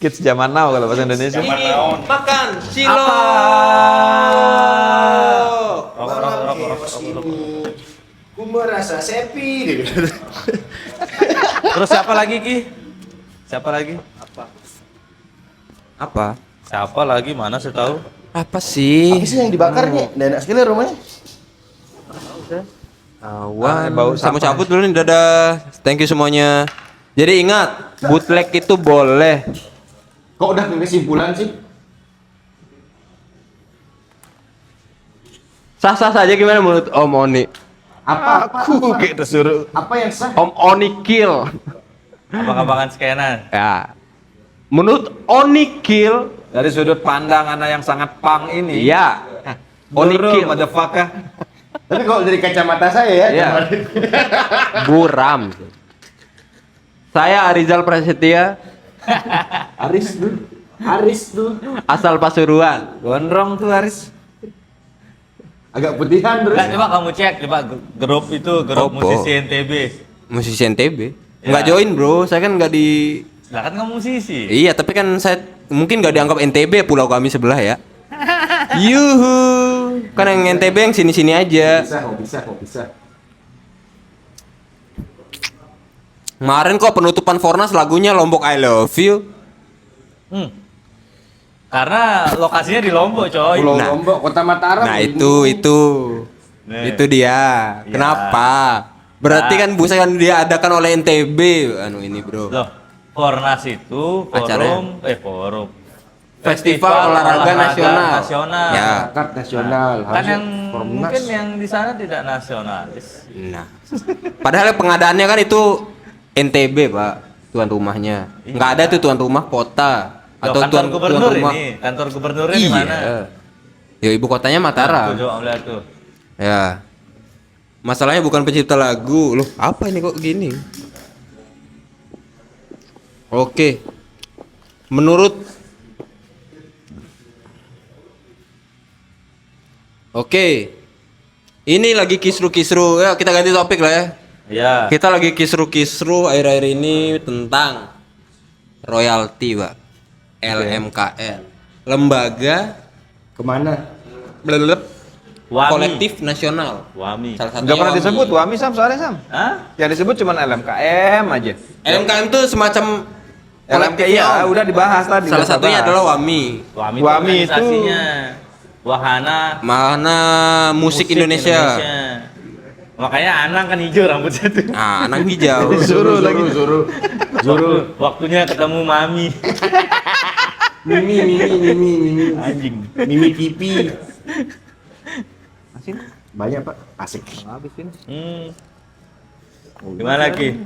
Kids zaman now kalau bahasa Indonesia. Zaman Ini naon? makan cilok. Ku merasa sepi. Terus siapa lagi Ki? Siapa lagi? Apa? Siapa lagi? Mana saya tahu? Apa sih? Apa sih yang dibakarnya? Nggak enak sekali rumahnya. Awan. bau Saya mau sampah. cabut dulu nih, dadah. Thank you semuanya. Jadi ingat, bootleg itu boleh. Kok udah ke kesimpulan sih? Sah-sah saja gimana menurut Om Oni? Apa Kayak tersuruh. apa yang sah? Om Oni kill. Abang-abangan skenan. Ya. Menurut Oni kill, Dari sudut pandang anak yang sangat pang ini. ya. Oni Nurul, kill. motherfucker. Tapi kalau dari kacamata saya ya, Iya. Buram. Saya Arizal Prasetya, Aris tuh asal Pasuruan. Gondrong tuh Haris. agak putihan terus. Nah, coba kamu cek, coba grup itu, grup Opo. musisi NTB. Musisi NTB. Ya. Nggak join bro, saya kan nggak di. Lah kan kamu musisi. Iya, tapi kan saya mungkin nggak dianggap NTB, pulau kami sebelah ya. Yuhu, kan yang NTB yang sini-sini aja. Kok bisa. Kemarin kok penutupan Fornas lagunya Lombok I Love You. Karena lokasinya di Lombok, coy. Pulau Nah. Lombok, Kota Mataram. Nah ini. Nih. itu dia. Ya. Kenapa? Berarti Nah. kan bukan diadakan oleh NTB, anu ini bro. Loh, Fornas itu forum, forum. Festival Olahraga Nasional. Ya. Masyarakat nasional. Kan Harusnya yang Formnas. mungkin yang di sana tidak nasionalis. Nah, padahal pengadaannya kan itu NTB pak, tuan rumahnya. Nggak ada tuh tuan rumah kota Loh, atau kantor gubernur rumah. ini, kantor gubernurnya di mana? Iya. Ya ibu kotanya Tuh, Mataram. coba lihat tuh. Ya. Masalahnya bukan pencipta lagu. Loh, apa ini kok gini? Oke. Oke. Ini lagi kisru-kisru. Ya, kita ganti topik lah ya. Ya. Kita lagi kisru-kisru akhir-akhir ini tentang royalti, Pak. LMKN. Lembaga Kemana? blablabla, Wami. kolektif nasional. Wami. Salah satunya Enggak pernah Wami. disebut Wami Sam soalnya Sam. Hah? Yang disebut cuma LMKM aja. LMKM itu semacam kolektif LMKM ya. ya, udah dibahas tadi. Salah udah satunya bahas. adalah Wami. Wami, Wami itu organisasinya. Wahana Mana musik Indonesia. Makanya Anang kan hijau rambutnya tuh. Nah, Anang hijau. Suruh lagi. Waktunya ketemu Mami. Mimi. Anjing. Mimi TV. Banyak pak. Asik. Gimana Ki?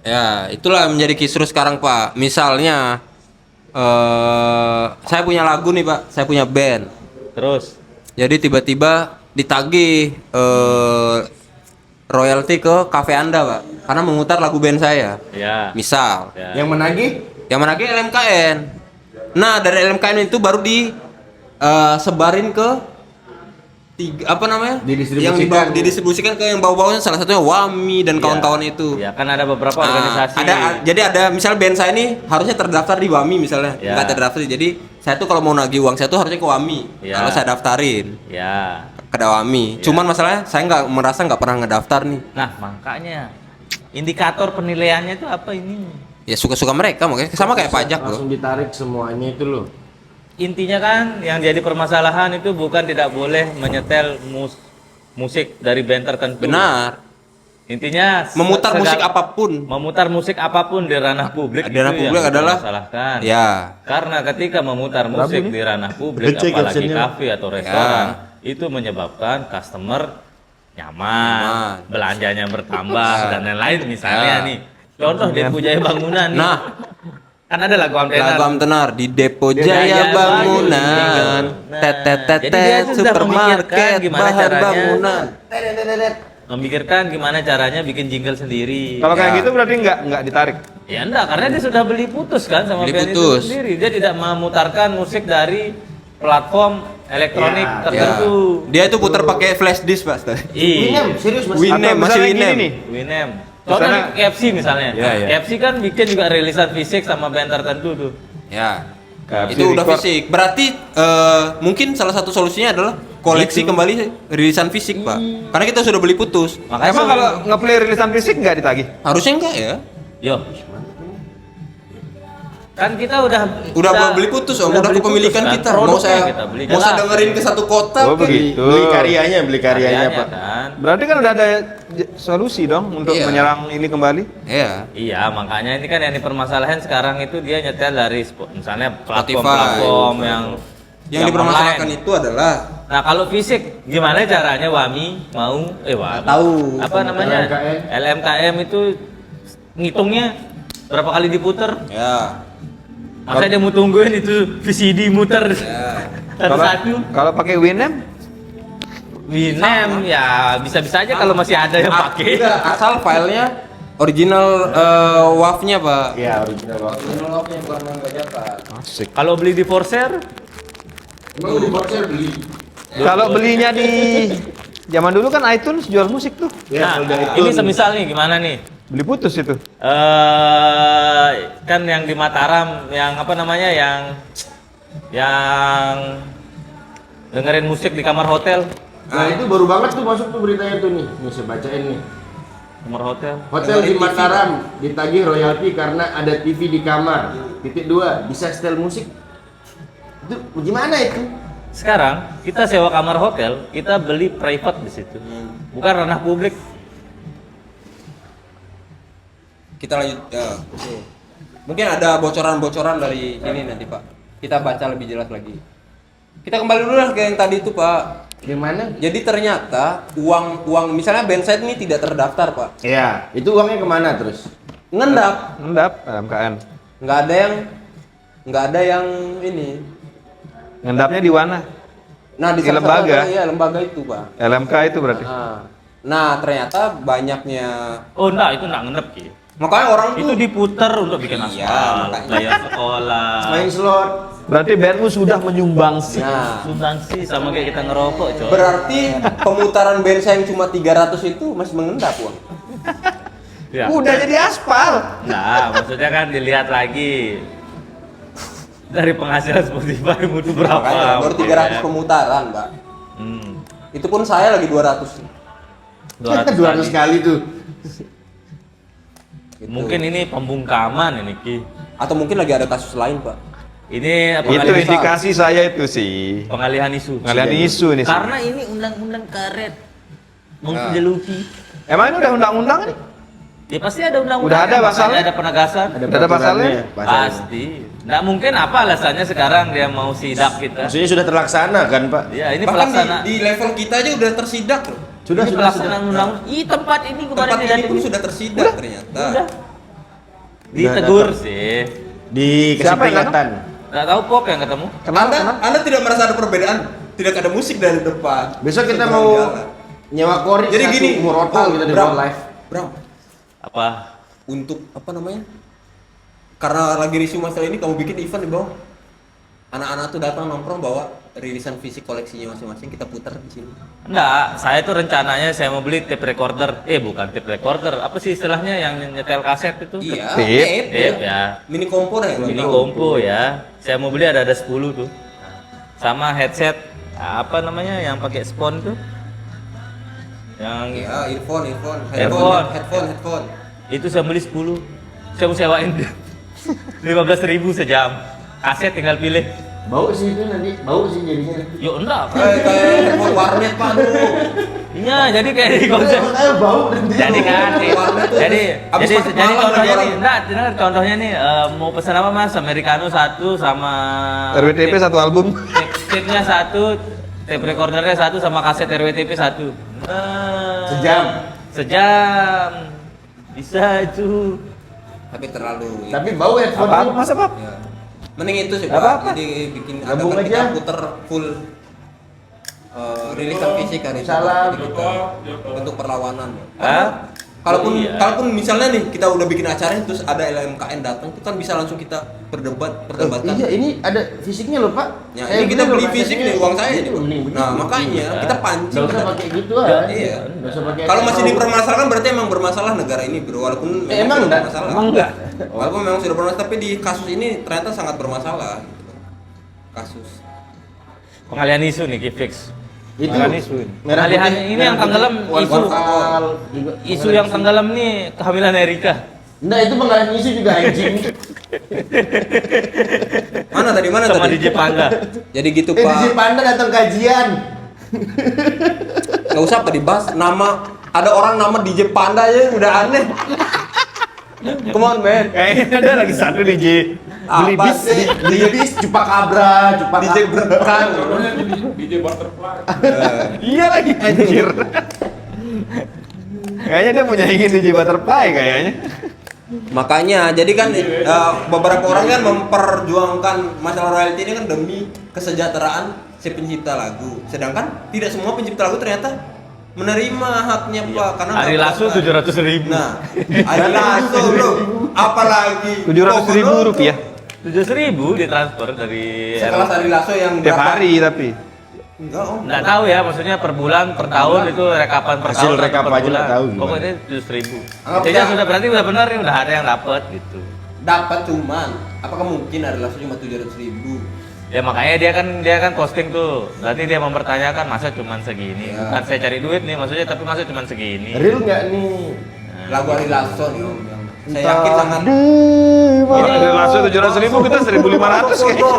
Ya, itulah menjadi kisru sekarang, Pak. Misalnya saya punya lagu nih, Pak. Saya punya band. Terus Jadi tiba-tiba ditagih royalti ke kafe Anda, Pak. Karena memutar lagu band saya. ya. Misal, Ya. Yang menagih? yang menagih LMKN. Nah, dari LMKN itu baru disebarin ke apa namanya? Didistribusikan. Didistribusikan ke yang bawah-bawahnya, salah satunya Wami dan kawan-kawan itu. Ya kan ada beberapa Nah, organisasi. jadi ada misal band saya ini harusnya terdaftar di Wami misalnya, Ya. nggak terdaftar. Jadi saya tuh kalau mau nagih uang saya tuh harusnya ke Wami. Ya. Kalau saya daftarin Ya. ke Wami. Ya. Cuman masalahnya saya nggak pernah ngedaftar nih. Nah, makanya indikator penilaiannya itu apa ini? Ya suka-suka mereka makanya sama kayak pajak loh. Langsung ditarik semuanya itu loh. Intinya kan yang jadi permasalahan itu bukan tidak boleh menyetel musik dari band tertentu. Benar. Intinya Memutar segala- musik apapun. Memutar musik apapun di ranah publik Di ranah itu publik yang adalah- dipermasalahkan. Ya. Karena ketika memutar musik di ranah publik, Cek apalagi captionnya. kafe atau restoran, itu menyebabkan customer nyaman, belanjanya bertambah dan lain-lain misalnya Ya. nih. Contoh Depo Jaya Bangunan nih. Nah, Kan ada lagu Amtenar. Lagu Amtenar di Depo Jaya Jaya Bangunan, Nah, jadi dia tetetetet sudah memikirkan supermarket gimana bahan caranya. bangunan. Memikirkan gimana caranya bikin jingle sendiri. Kalau kayak Ya. gitu berarti nggak ditarik. Ya enggak, karena dia sudah beli putus kan sama Beli band itu putus. sendiri. Dia tidak memutarkan musik dari platform elektronik Ya, tertentu. Dia itu putar pakai flash disk, Pak. Iya. Serius mas? Winem, Atau masih misalnya Winem. gini nih. Winem. Contoh Misalnya- KFC misalnya. Ya, ya. KFC kan bikin juga rilisan fisik sama band tertentu tuh. Ya. KFC Itu udah record. fisik. Berarti mungkin salah satu solusinya adalah koleksi kembali rilisan fisik, Pak. Karena kita sudah beli putus. Makanya Emang kalau nge-play rilisan fisik nggak ditagih? Harusnya enggak ya? yo. Kan kita Udah beli putus, Om. Udah beli kepemilikan putus, kita. kan? Mau Produknya saya kita beli. mau saya Jelas. dengerin ke satu kota. Oh, kek. begitu. Beli karyanya, Pak. Kan? Berarti kan udah ada solusi dong untuk Iya. menyerang ini kembali? Iya. Iya, makanya ini kan yang dipermasalahan sekarang itu dia nyetel dari misalnya Spotify. platform-platform yang dipermasalahkan online. itu adalah Nah, kalau fisik gimana caranya Wami mau Wami. tahu Apa namanya? LMKM. LMKM itu ngitungnya berapa kali diputer? ya. Masa dia mau tungguin itu VCD muter Ya. satu-satu? Kalau pakai Winamp, Winem ya bisa-bisa aja kalau masih ada yang pakai. Enggak, asal filenya original WAV-nya, Pak. Iya, original Pak. Original WAV-nya bukan yang enggak dapat. asik. Kalau beli di Forser, Emang di voucher beli. Kalau belinya di zaman dulu kan iTunes jual musik tuh. nah Ya, kalau dari ini itu- semisal nih gimana nih? Beli putus itu. Kan yang di Mataram yang apa namanya yang dengerin musik di kamar hotel, Nah, itu baru banget tuh masuk tuh beritanya tuh nih. Nih saya bacain nih. kamar hotel. Hotel di Mataram ditagih royalti karena ada TV di kamar. Titik 2, bisa setel musik. Itu gimana itu? Sekarang kita sewa kamar hotel, kita beli private di situ, bukan ranah publik. Kita lanjut. Ya. Mungkin ada bocoran-bocoran dari ini nanti, Pak. Kita baca lebih jelas lagi. Kita kembali dulu lah ke yang tadi itu, Pak. Gimana? Jadi ternyata uang misalnya bandside ini tidak terdaftar, Pak. Iya, itu uangnya kemana terus? Ngendap. Ngendap LMKN. Nggak ada yang ini. Ngendapnya di mana? Nah, di Di salah satu lembaga? iya, lembaga itu, Pak. LMK itu berarti. Nah, ternyata banyaknya Oh enggak, itu enggak ngendep Ki. makanya orang Itu tuh diputer untuk bikin Iya, aspal, makanya. bayar sekolah, Main slot. Berarti BNU sudah menyumbangsi. nah, sumbangsi sama kayak kita ngerokok, coy. berarti pemutaran bensa yang cuma 300 itu masih mengendap, uang. Ya. Udah jadi aspal. Nah, maksudnya kan dilihat lagi dari penghasilan Spotify mutu berapa. Makanya baru 300 ya. pemutaran, Pak. Hmm. Itu pun saya lagi 200. 200 kali. kali tuh. Gitu. Mungkin ini pembungkaman ini Ki. Atau mungkin lagi ada kasus lain, Pak. Ini Itu pengalihan, indikasi saya itu sih. pengalihan isu. Pengalihan isu nih. sih. Karena ini undang-undang karet menjeluki. Emang ini udah undang-undang nih? Ya pasti ada undang-undang. Udah ada pasalnya? Ada penegasan. Udah ada pasalnya? Pasti. Nggak mungkin apa alasannya sekarang dia mau sidak kita. Maksudnya sudah terlaksana kan, Pak? Ya ini Bahkan pelaksanaan. di level kita aja udah tersidak loh. Sudah, Ini sudah, pelaksanaan undang. Ih tempat ini kemarin Tempat tidak ini pun sudah tersidak ternyata. Udah. Ditegur sih. Dikasih Siapa yang peringatan. Nggak tahu Pop yang ketemu. Anda tidak merasa ada perbedaan? Tidak ada musik dari depan. Besok kita Seberang mau jalan. nyewa kori Jadi satu gini, umur total kita di Bram, live. Bram, Apa? untuk apa namanya? Karena lagi risih masalah ini, kamu bikin event di bawah. Anak-anak tuh datang nongkrong bawa rilisan fisik koleksinya masing-masing, kita putar di sini. Enggak, saya tuh rencananya saya mau beli tape recorder. Bukan tape recorder. Apa sih istilahnya yang nyetel kaset itu? Iya, Tape. Tape ya. Mini kompor ya. Mini kompo ya. Saya mau beli ada 10 tuh. Sama headset apa namanya yang pakai spon tuh? Yang Iya, earphone. Earphone. Headphone. itu saya beli 10. Saya mau sewain 15.000 sejam. Kaset tinggal pilih. Bau sih itu nanti, bau sih jadinya. Yuk enggak. Kayak headphone warnet, Pak, dulu. Iya, jadi kayak di konser. Bau nanti. Jadi kan, Warnet tuh jadi abis jadi masuk jadi malam contohnya lagi nih, orang. enggak, contohnya nih mau pesan apa Mas? Americano 1 sama RWTP satu album. tape-nya 1, tape recordernya 1 sama kaset RWTP 1. Sejam. Sejam. Bisa itu. Tapi terlalu. Tapi bau headphone. Apa masa Pap? Ya. Mending itu sih, Apa-apa. Pak. Jadi bikin Gabung ada kita aja. puter full rilisan fisik hari ini. Salam. Jadi kita untuk perlawanan. Hah? Kalaupun Iya. kalaupun misalnya nih kita udah bikin acara terus ada LMKN datang, itu kan bisa langsung kita perdebatkan. Iya, ini ada fisiknya loh, Pak. Ya, Saya ini kita beli loh fisik kasetnya. nih, uang saya Itu nih, Pak. mending begitu. Nah, makanya kita pancing. Nggak usah kan. pakai gitu ah. Iya. Nggak usah pakai. Kalau masih headphone. dipermasalahkan berarti emang bermasalah negara ini, Bro. Walaupun Emang tidak enggak? bermasalah. Emang enggak? Walaupun memang sudah bermasalah, tapi di kasus ini ternyata sangat bermasalah. Gitu. Kasus. Pengalihan isu nih, fix. Itu Makan isu ini. merah Pengalihan putih, ini merah yang putih, tenggelam Wan isu. Fakal juga. Isu yang tenggelam nih kehamilan Erika. Nah, itu pengalihan isu juga anjing. Mana Sama tadi? DJ Panda. Jadi gitu DJ Pak. Panda datang kajian. Gak usah apa dibahas. Ada orang nama DJ Panda aja udah aneh. Come on man. Kayaknya ada lagi satu DJ beli Apa bis. sih? Bis Cupakabra, DJ bukan. DJ Butterfly. Iya lagi anjir. Kayaknya dia punya ingin DJ Butterfly kayaknya. Makanya, jadi kan beberapa orang kan memperjuangkan masalah royalti ini kan demi kesejahteraan si pencipta lagu. Sedangkan tidak semua pencipta lagu ternyata menerima haknya Pak, karena Hari nggak Lasso berapa. 700.000. Nah, Ari Lasso bro, apalagi 700.000 rupiah 700.000 ditransfer dari Sekelas Ari Lasso yang tiap berapa? hari tapi. Enggak om. Nggak tahu ya, maksudnya per bulan, per tahun itu rekapan per Hasil tahun. atau rekap per aja bulan. nggak tahu gimana. Pokoknya 700.000. Anggap Jadi ya. sudah berarti udah benar nih, udah ada yang dapat gitu. Dapat cuman, apakah mungkin Ari Lasso cuma 700.000? Ya makanya dia kan posting tuh. Berarti dia mempertanyakan masa cuman segini. Ya. Bukan saya cari duit nih maksudnya, tapi masa cuman segini. Real nggak nih? Lagu Ari Lasso nih om. Saya yakin sangat. Orang dari Lasso 700.000 kita 1.500 kayaknya.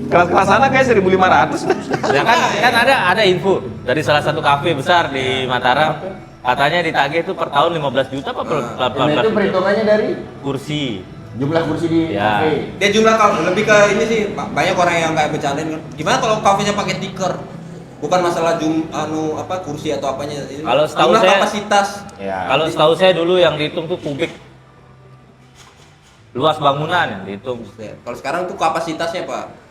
Kelas-kelas sana kayak 1.500. Ya kan ada info dari salah satu kafe besar di Mataram, katanya ditagih itu per tahun 15 juta apa per Nah, 18 itu juta perhitungannya dari kursi. jumlah kursi di Ya. kafe. Dia jumlah lebih ke ini sih, banyak orang yang kayak bercandain kan. Gimana kalau kafenya pakai tiker? Bukan masalah kursi atau apanya. Ini Kalau setahu jumlah saya- kapasitas. Ya. Kalau setahu saya dulu yang dihitung tuh kubik luas bangunan yang dihitung. Kalau sekarang tuh kapasitasnya Pak.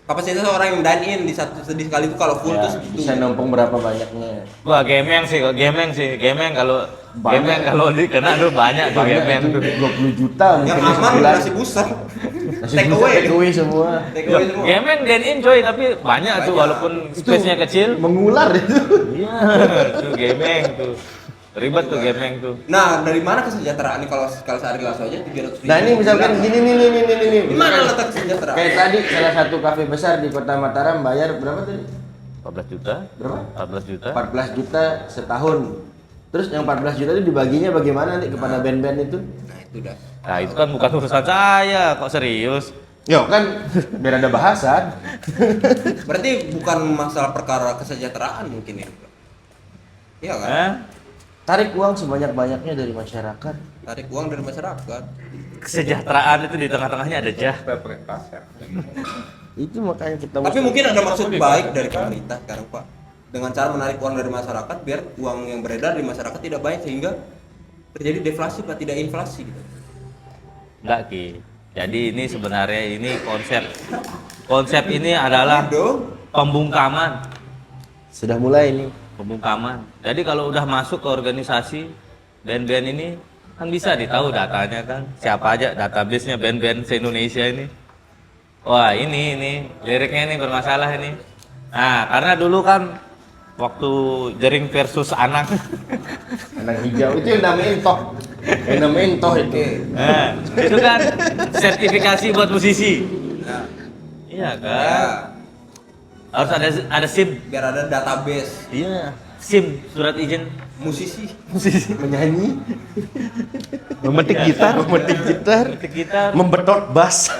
Kapasitas orang yang dine in di sekali itu kalau full Ya, tuh segitu. bisa nampung berapa banyaknya? Wah, gemeng kalau Banyak. gemeng kalau dikena tuh banyak tuh gemeng itu tuh. 20 juta Yang mungkin aman sebulan. nasi busar. Nasi Take busar, away. take away semua. Take away semua. Gemeng dan in coy, tapi banyak tuh Banyak. walaupun space-nya kecil. Mengular itu. Iya, tuh gemeng tuh. Ribet tuh gemeng tuh. Nah, dari mana kesejahteraan nih kalau Ari Lasso aja 300.000? Nah ini misalkan gini nih. Di mana Misalkan letak kesejahteraan? kayak tadi salah satu kafe besar di Kota Mataram bayar berapa tadi? 14 juta? Berapa? 14 juta? 14 juta setahun. Terus yang 14 juta itu dibaginya bagaimana nanti kepada band-band itu? Nah, itu dah. Nah, itu kan bukan urusan saya, kok serius? Yo kan biar ada bahasan. Berarti bukan masalah perkara kesejahteraan mungkin ya. Iya kan? Hah? Tarik uang sebanyak-banyaknya dari masyarakat. Tarik uang dari masyarakat. Kesejahteraan itu di tengah-tengahnya ada jah. Itu makanya kita Tapi mungkin ada maksud baik dari pemerintah sekarang Pak. Dengan cara menarik uang dari masyarakat biar uang yang beredar di masyarakat tidak banyak sehingga terjadi deflasi Pak, tidak inflasi gitu. Enggak, Ki. Jadi ini sebenarnya ini konsep ini adalah Aduh. pembungkaman. sudah mulai ini. Pembungkaman. Jadi kalau udah masuk ke organisasi band-band ini kan bisa ditahu datanya kan. Siapa aja database-nya band-band se-Indonesia ini. Wah, ini liriknya ini bermasalah ini. Nah, karena dulu kan waktu Jering versus Anang. Anang hijau itu yang namanya Entoh. Yang namanya Entoh itu. Nah, itu kan sertifikasi buat musisi. Nah, Iya ya, kan? Harus ada SIM. biar ada database Iya, SIM, surat izin musisi. Menyanyi, Memetik gitar. memetik gitar, Memetik gitar, membetot bass.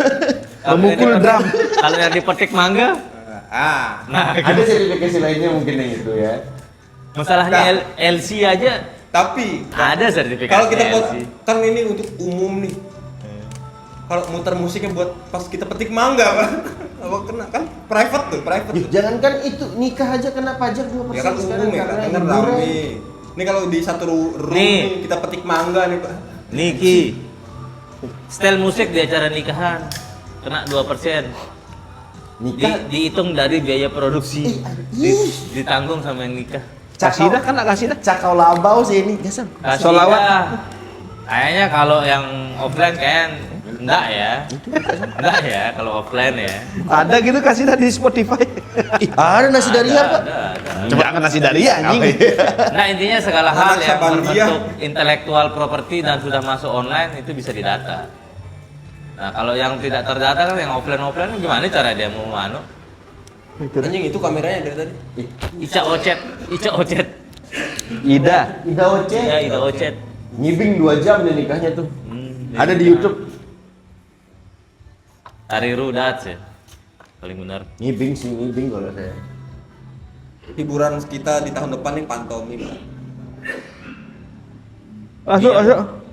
Memukul drum. Kalau yang dipetik mangga, Ah, nah Ada sertifikasi lainnya mungkin yang itu ya. masalahnya LC aja tapi ada sertifikasi kalau kita buat LC. kan ini untuk umum nih. Kalau muter musiknya buat pas kita petik mangga kan. Apa kena kan private tuh, private. Ih, jangankan itu nikah aja kena pajak 2% Ya kan sekarang umum ya, karena kan hiburan. rame. Ini kalau di satu room Nih. nih, kita petik mangga nih Pak. Niki, style musik di acara nikahan kena 2%. Nikah Dihitung dari biaya produksi, ih. ditanggung sama yang nikah. Kasidah kan nak kasidah. cakau labau sih ini, gasam. Kasidah. Solawat. Kayaknya kalau yang offline kayak enggak ya. Enggak ya kalau offline ya. Ada gitu kasidah di Spotify. Ih, ada nasi daria, Pak. Ada. Coba aku nasi dari anjing. Nah intinya segala hal Anak yang Sabandia. berbentuk intelektual properti dan sudah masuk online itu bisa didata. Nah kalau yang tidak terdata kan yang offline gimana cara dia mau anu? Anjing itu kameranya dari tadi. Ica ocet. Ida. Ida Oce. Ya Ida ocet. Ngibing 2 jam nih nikahnya tuh. Ada di YouTube. Tari rudat sih. Paling benar. Ngibing sih, ngibing kalau saya. Hiburan kita di tahun depan nih pantomim. Masuk.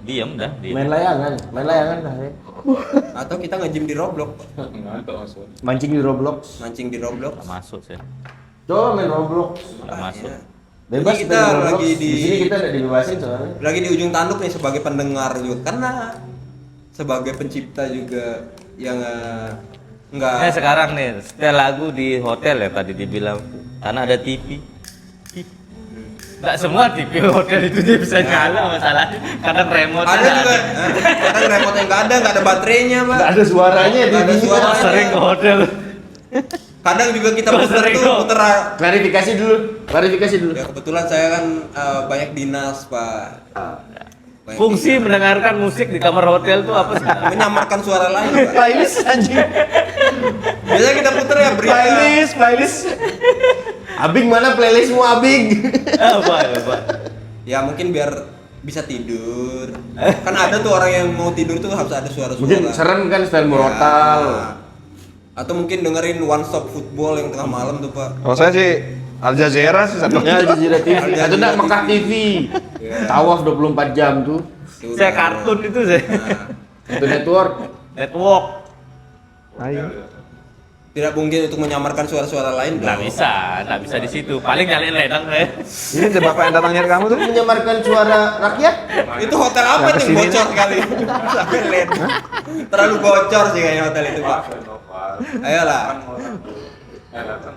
Diam dah. Diam. Main layangan lah ya. Atau kita nge-gym di Roblox, Pak. Ngantuk masuk. Mancing di Roblox. Mancing di Roblox. Nggak masuk sih. Coba main Roblox. Nggak masuk. Bebas Ini kita main Roblox. lagi di sini kita udah dibebasin soalnya. lagi di ujung tanduk nih sebagai pendengar juga karena sebagai pencipta juga yang enggak Sekarang nih setel lagu di hotel ya tadi dibilang karena ada TV. Nggak semua TV hotel itu dia bisa nyala masalahnya. Kadang remote ada juga kadang remote yang nggak ada baterainya, Pak. Nggak ada suaranya Nggak ada di suaranya. sering ke hotel. Kadang juga kita Kok puter sering tuh kok? puter Klarifikasi dulu. ya kebetulan saya kan banyak dinas, Pak. Banyak Fungsi dinas. mendengarkan musik di kamar hotel tuh apa sih? menyamarkan suara lain, Pak. Playlist anjing. Biasanya kita puter ya berita. Playlist. Abing mana playlistmu Abing? Apa? Ya mungkin biar bisa tidur. Kan ada tuh orang yang mau tidur tuh harus ada suara-suara. Mungkin serem kan style murotal. Ya. Atau mungkin dengerin One Stop Football yang tengah malam tuh, Pak. Kalau saya sih Al Jazeera sih satu. Ya Al Jazeera TV. Al Jazeera Atau enggak TV. Mekah TV. Tawaf 24 jam tuh. Itu Saya udah. kartun itu saya. Nah, Itu network. Network. Ayo. tidak mungkin untuk menyamarkan suara-suara lain Nggak dong. nggak bisa di situ. Paling nyalain ledang saya. Ini ada bapak yang datang nyari kamu tuh. Menyamarkan suara rakyat. Itu hotel apa Yang tuh kesini bocor kali? Sampai LED. Terlalu bocor sih kayaknya hotel itu, Pak. Ayolah. Datang.